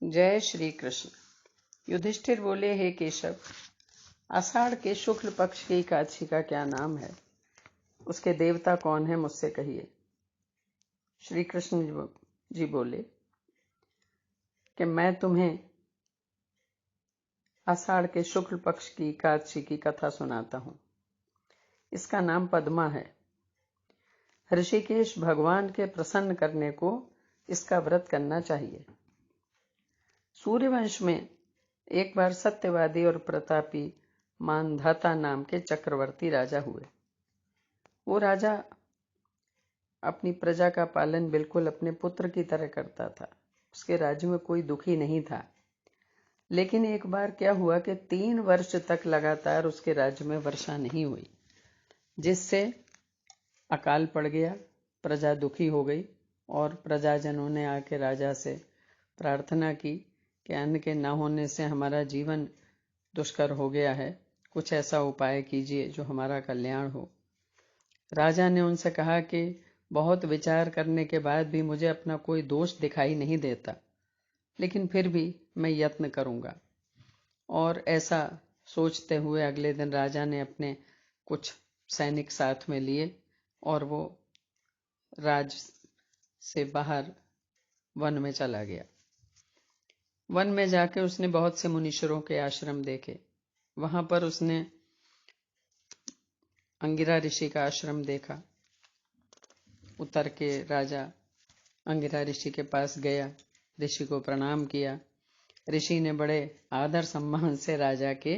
जय श्री कृष्ण। युधिष्ठिर बोले, हे केशव, आषाढ़ के शुक्ल पक्ष की एकादशी का क्या नाम है? उसके देवता कौन है, मुझसे कहिए। श्री कृष्ण जी बोले कि मैं तुम्हें आषाढ़ के शुक्ल पक्ष की एकादशी की कथा सुनाता हूं। इसका नाम पद्मा है। ऋषिकेश भगवान के प्रसन्न करने को इसका व्रत करना चाहिए। सूर्यवंश में एक बार सत्यवादी और प्रतापी मानधाता नाम के चक्रवर्ती राजा हुए। वो राजा अपनी प्रजा का पालन बिल्कुल अपने पुत्र की तरह करता था। उसके राज्य में कोई दुखी नहीं था। लेकिन एक बार क्या हुआ कि 3 वर्ष तक लगातार उसके राज्य में वर्षा नहीं हुई, जिससे अकाल पड़ गया। प्रजा दुखी हो गई और प्रजाजनों ने आके राजा से प्रार्थना की कि अन्न के न होने से हमारा जीवन दुष्कर हो गया है, कुछ ऐसा उपाय कीजिए जो हमारा कल्याण हो। राजा ने उनसे कहा कि बहुत विचार करने के बाद भी मुझे अपना कोई दोष दिखाई नहीं देता, लेकिन फिर भी मैं यत्न करूंगा। और ऐसा सोचते हुए अगले दिन राजा ने अपने कुछ सैनिक साथ में लिए और वो राज से बाहर वन में चला गया। वन में जाके उसने बहुत से मुनीश्वरों के आश्रम देखे। वहां पर उसने अंगिरा ऋषि का आश्रम देखा। उतर के राजा अंगिरा ऋषि के पास गया, ऋषि को प्रणाम किया। ऋषि ने बड़े आदर सम्मान से राजा के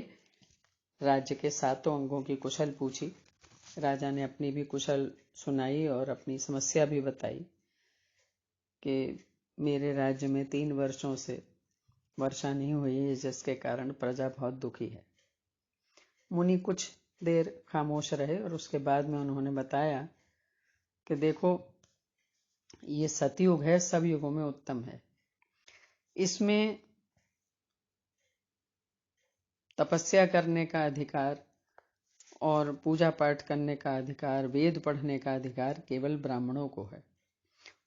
राज्य के 7 अंगों की कुशल पूछी। राजा ने अपनी भी कुशल सुनाई और अपनी समस्या भी बताई कि मेरे राज्य में 3 वर्षों से वर्षा नहीं हुई है, जिसके कारण प्रजा बहुत दुखी है। मुनि कुछ देर खामोश रहे और उसके बाद में उन्होंने बताया कि देखो, ये सतयुग है, सब युगों में उत्तम है। इसमें तपस्या करने का अधिकार और पूजा पाठ करने का अधिकार, वेद पढ़ने का अधिकार केवल ब्राह्मणों को है।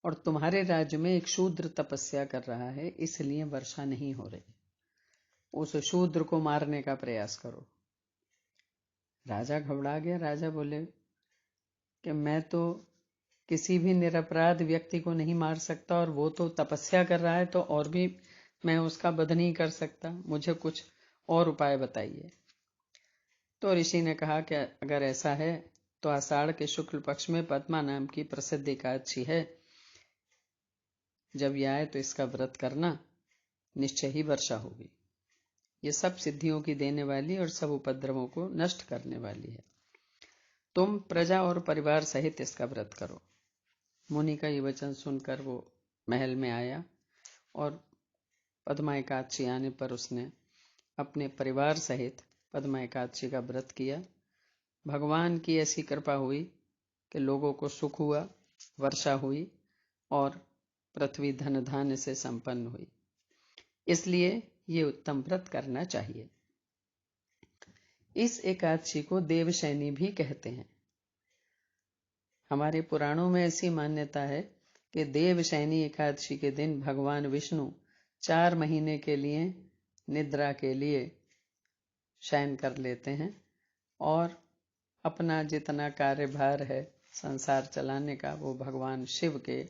और तुम्हारे राज्य में एक शूद्र तपस्या कर रहा है, इसलिए वर्षा नहीं हो रही। उस शूद्र को मारने का प्रयास करो। राजा घबरा गया। राजा बोले कि मैं तो किसी भी निरपराध व्यक्ति को नहीं मार सकता, और वो तो तपस्या कर रहा है, तो और भी मैं उसका वध नहीं कर सकता। मुझे कुछ और उपाय बताइए। तो ऋषि ने कहा कि अगर ऐसा है तो आषाढ़ के शुक्ल पक्ष में पद्मा नाम की प्रसिद्ध एकादशी है। जब यह आए तो इसका व्रत करना, निश्चय ही वर्षा होगी। ये सब सिद्धियों की देने वाली और सब उपद्रवों को नष्ट करने वाली है। तुम प्रजा और परिवार सहित इसका व्रत करो। मुनि का ये वचन सुनकर वो महल में आया और पद्मा एकादशी आने पर उसने अपने परिवार सहित पद्मा एकादशी का व्रत किया। भगवान की ऐसी कृपा हुई कि लोगों को सुख हुआ, वर्षा हुई और पृथ्वी धन धान्य से संपन्न हुई। इसलिए ये उत्तम व्रत करना चाहिए। इस एकादशी को देवशैनी भी कहते हैं। हमारे पुराणों में ऐसी मान्यता है कि देवशैनी एकादशी के दिन भगवान विष्णु 4 महीने के लिए निद्रा के लिए शयन कर लेते हैं और अपना जितना कार्यभार है संसार चलाने का, वो भगवान शिव के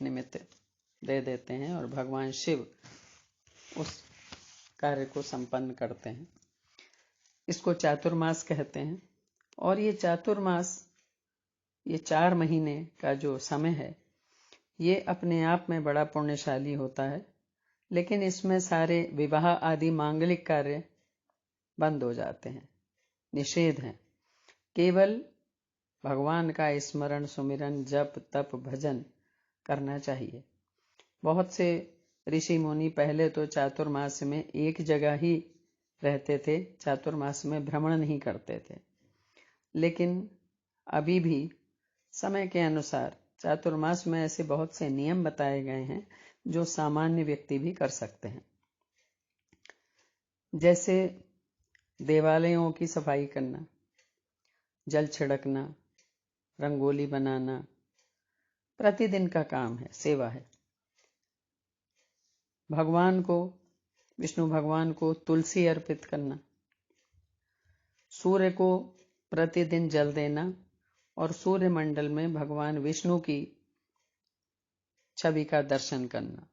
निमित्त दे देते हैं और भगवान शिव उस कार्य को संपन्न करते हैं। इसको चातुर्मास कहते हैं। और ये चातुर्मास, ये 4 महीने का जो समय है, ये अपने आप में बड़ा पुण्यशाली होता है। लेकिन इसमें सारे विवाह आदि मांगलिक कार्य बंद हो जाते हैं, निषेध हैं। केवल भगवान का स्मरण, सुमिरन, जप, तप, भजन करना चाहिए। बहुत से ऋषि मुनि पहले तो चातुर्मास में एक जगह ही रहते थे, चातुर्मास में भ्रमण नहीं करते थे। लेकिन अभी भी समय के अनुसार चातुर्मास में ऐसे बहुत से नियम बताए गए हैं जो सामान्य व्यक्ति भी कर सकते हैं। जैसे देवालयों की सफाई करना, जल छिड़कना, रंगोली बनाना प्रतिदिन का काम है, सेवा है। विष्णु भगवान को तुलसी अर्पित करना, सूर्य को प्रतिदिन जल देना और सूर्य मंडल में भगवान विष्णु की छवि का दर्शन करना।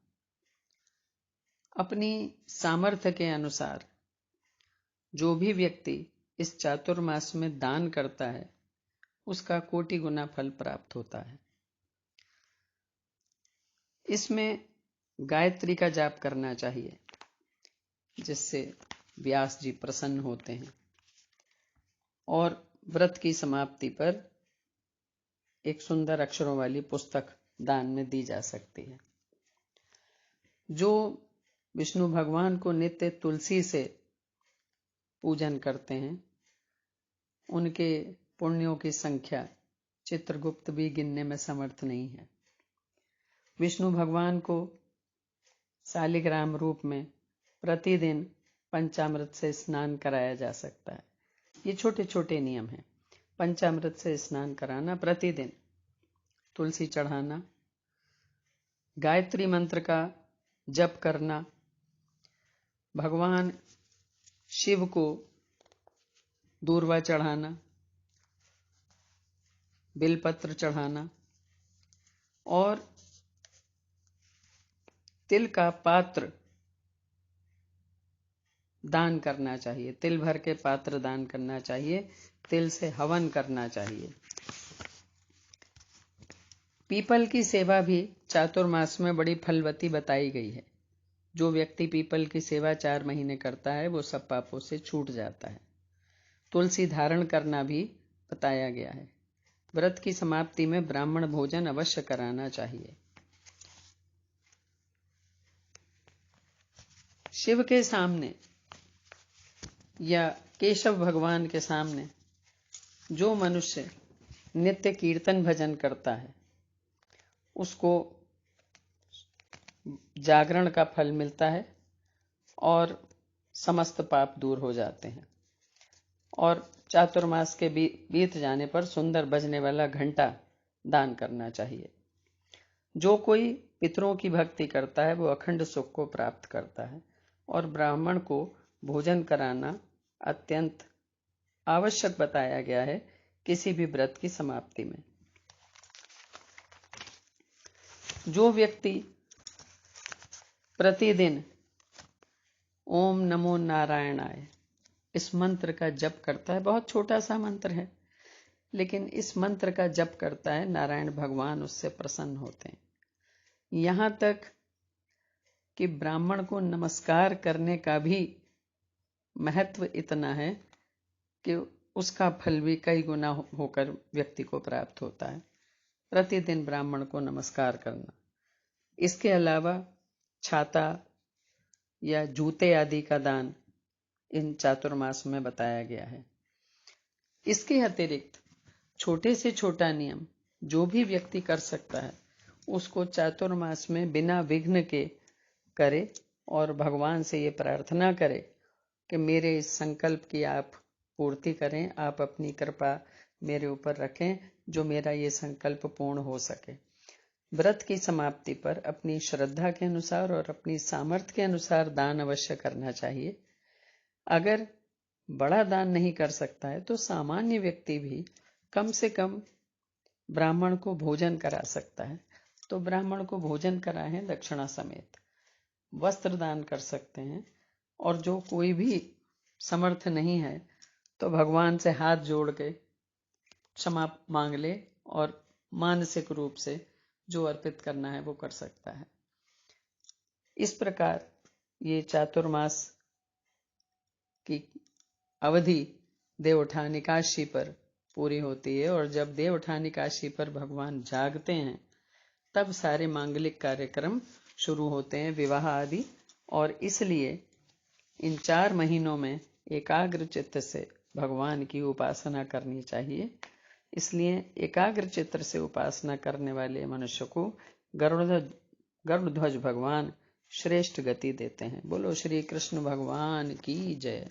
अपनी सामर्थ्य के अनुसार जो भी व्यक्ति इस चातुर्मास में दान करता है उसका कोटि गुना फल प्राप्त होता है। इसमें गायत्री का जाप करना चाहिए, जिससे व्यास जी प्रसन्न होते हैं, और व्रत की समाप्ति पर एक सुंदर अक्षरों वाली पुस्तक दान में दी जा सकती है। जो विष्णु भगवान को नित्य तुलसी से पूजन करते हैं उनके पुण्यों की संख्या चित्रगुप्त भी गिनने में समर्थ नहीं है। विष्णु भगवान को शालिग्राम रूप में प्रतिदिन पंचामृत से स्नान कराया जा सकता है। ये छोटे छोटे नियम हैं। पंचामृत से स्नान कराना, प्रतिदिन तुलसी चढ़ाना, गायत्री मंत्र का जप करना, भगवान शिव को दूर्वा चढ़ाना, बिलपत्र चढ़ाना और तिल का पात्र दान करना चाहिए। तिल भर के पात्र दान करना चाहिए। तिल से हवन करना चाहिए। पीपल की सेवा भी चातुर्मास में बड़ी फलवती बताई गई है। जो व्यक्ति पीपल की सेवा 4 महीने करता है वो सब पापों से छूट जाता है। तुलसी धारण करना भी बताया गया है। व्रत की समाप्ति में ब्राह्मण भोजन अवश्य कराना चाहिए। शिव के सामने या केशव भगवान के सामने जो मनुष्य नित्य कीर्तन भजन करता है उसको जागरण का फल मिलता है और समस्त पाप दूर हो जाते हैं। और चातुर्मास के बीत जाने पर सुंदर बजने वाला घंटा दान करना चाहिए। जो कोई पितरों की भक्ति करता है वो अखंड सुख को प्राप्त करता है, और ब्राह्मण को भोजन कराना अत्यंत आवश्यक बताया गया है किसी भी व्रत की समाप्ति में। जो व्यक्ति प्रतिदिन ओम नमो नारायणाय इस मंत्र का जप करता है, बहुत छोटा सा मंत्र है, लेकिन इस मंत्र का जप करता है, नारायण भगवान उससे प्रसन्न होते हैं। यहां तक कि ब्राह्मण को नमस्कार करने का भी महत्व इतना है कि उसका फल भी कई गुना होकर व्यक्ति को प्राप्त होता है। प्रतिदिन ब्राह्मण को नमस्कार करना। इसके अलावा छाता या जूते आदि का दान इन चातुर्मास में बताया गया है। इसके अतिरिक्त छोटे से छोटा नियम जो भी व्यक्ति कर सकता है उसको चातुर्मास में बिना विघ्न के करे और भगवान से ये प्रार्थना करे कि मेरे इस संकल्प की आप पूर्ति करें, आप अपनी कृपा मेरे ऊपर रखें जो मेरा ये संकल्प पूर्ण हो सके। व्रत की समाप्ति पर अपनी श्रद्धा के अनुसार और अपनी सामर्थ्य के अनुसार दान अवश्य करना चाहिए। अगर बड़ा दान नहीं कर सकता है तो सामान्य व्यक्ति भी कम से कम ब्राह्मण को भोजन करा सकता है, तो ब्राह्मण को भोजन कराएं दक्षिणा समेत। वस्त्र दान कर सकते हैं, और जो कोई भी समर्थ नहीं है तो भगवान से हाथ जोड़ के क्षमा मांग ले और मानसिक रूप से जो अर्पित करना है वो कर सकता है। इस प्रकार ये चातुर्मास की अवधि देवउठान एकादशी पर पूरी होती है, और जब देवउठान एकादशी पर भगवान जागते हैं तब सारे मांगलिक कार्यक्रम शुरू होते हैं, विवाह आदि। और इसलिए इन 4 महीनों में एकाग्र चित्त से भगवान की उपासना करनी चाहिए। इसलिए एकाग्र चित्त से उपासना करने वाले मनुष्य को गरुड़ध्वज भगवान श्रेष्ठ गति देते हैं। बोलो श्री कृष्ण भगवान की जय।